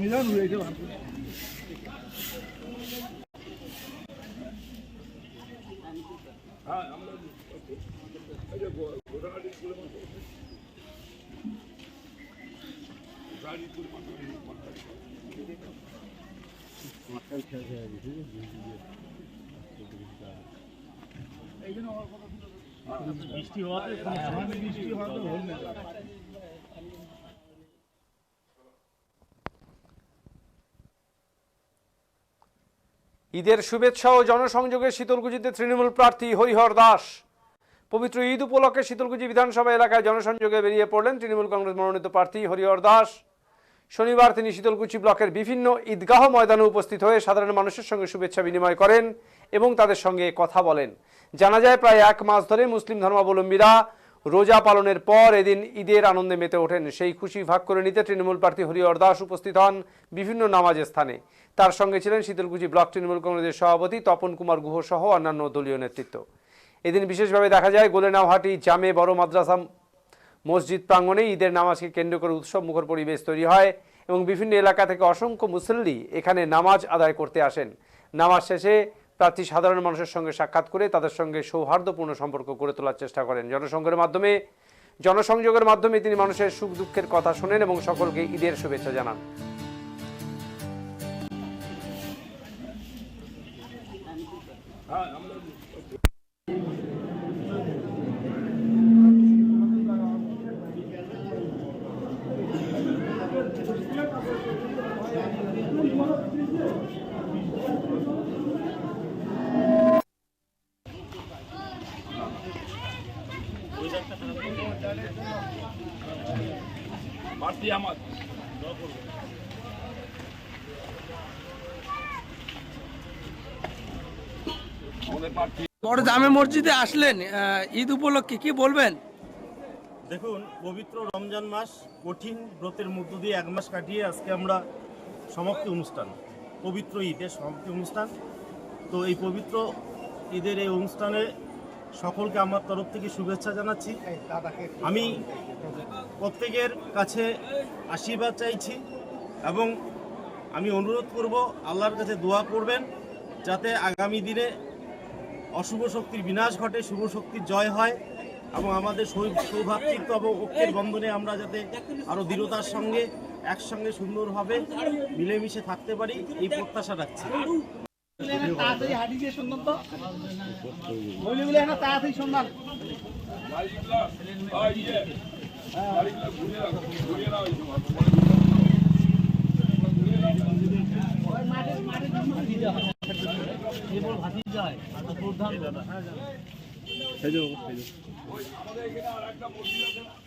মিলন হয়েছে বৃষ্টি হওয়াতে ঈদের শুভেচ্ছা ও জনসংযোগে শীতলকুচিতে তৃণমূল প্রার্থী হরিহর দাস। পবিত্র ঈদ উপলক্ষে শীতলকুচি বিধানসভা এলাকায় জনসংযোগে বেরিয়ে পড়লেন তৃণমূল কংগ্রেস মনোনীত প্রার্থী হরিহর দাস। শনিবার তিনি শীতলকুচি ব্লকের বিভিন্ন ঈদগাহ ময়দানে উপস্থিত হয়ে সাধারণ মানুষের সঙ্গে শুভেচ্ছা বিনিময় করেন এবং তাদের সঙ্গে কথা বলেন। জানা যায় প্রায় এক মাস ধরে মুসলিম ধর্মাবলম্বীরা রোজা পালনের পর এদিন ঈদের আনন্দে মেতে ওঠেন। সেই খুশি ভাগ করে নিতে তৃণমূল প্রার্থী হরিহর দাস উপস্থিত হন বিভিন্ন নামাজের স্থানে। তার সঙ্গে ছিলেন শীতলকুচি ব্লক তৃণমূল কংগ্রেসের সভাপতি তপন কুমার গুহ সহ অন্যান্য দলীয় নেতৃত্ব। এদিন বিশেষভাবে দেখা যায় গোলেনাওহাটি জামে বড় মাদ্রাসা মসজিদ প্রাঙ্গণে ঈদের নামাজকে কেন্দ্র করে উৎসব মুখর পরিবেশ তৈরি হয় এবং বিভিন্ন এলাকা থেকে অসংখ্য মুসল্লি এখানে নামাজ আদায় করতে আসেন। নামাজ শেষে প্রার্থী সাধারণ মানুষের সঙ্গে সাক্ষাৎ করে তাদের সঙ্গে সৌহার্দ্যপূর্ণ সম্পর্ক গড়ে তোলার চেষ্টা করেন। জনসংযোগের মাধ্যমে তিনি মানুষের সুখ দুঃখের কথা শোনেন এবং সকলকে ঈদের শুভেচ্ছা জানান। বড় জামে মসজিদে আসলেন ঈদ উপলক্ষে, কি বলবেন? দেখুন, পবিত্র রমজান মাস কঠিন ব্রতের মধ্য দিয়ে এক মাস কাটিয়ে আজকে আমরা সমাপ্তি অনুষ্ঠান, পবিত্র ঈদের সমাপ্তি অনুষ্ঠান। তো এই পবিত্র ঈদের এই অনুষ্ঠানে সকলকে আমার তরফ থেকে শুভেচ্ছা জানাচ্ছি। আমি প্রত্যেকের কাছে আশীর্বাদ চাইছি এবং আমি অনুরোধ করব আল্লাহর কাছে দোয়া করবেন যাতে আগামী দিনে অশুভ শক্তির বিনাশ ঘটে, শুভ শক্তির জয় হয় এবং আমাদের সৌভাতৃত্ব এবং ঐক্যের বন্ধনে আমরা যাতে আরও দৃঢ়তার সঙ্গে একসঙ্গে সুন্দরভাবে মিলেমিশে থাকতে পারি, এই প্রত্যাশা রাখছি। আমাদের এখানে আর একটা মসজিদ আছে।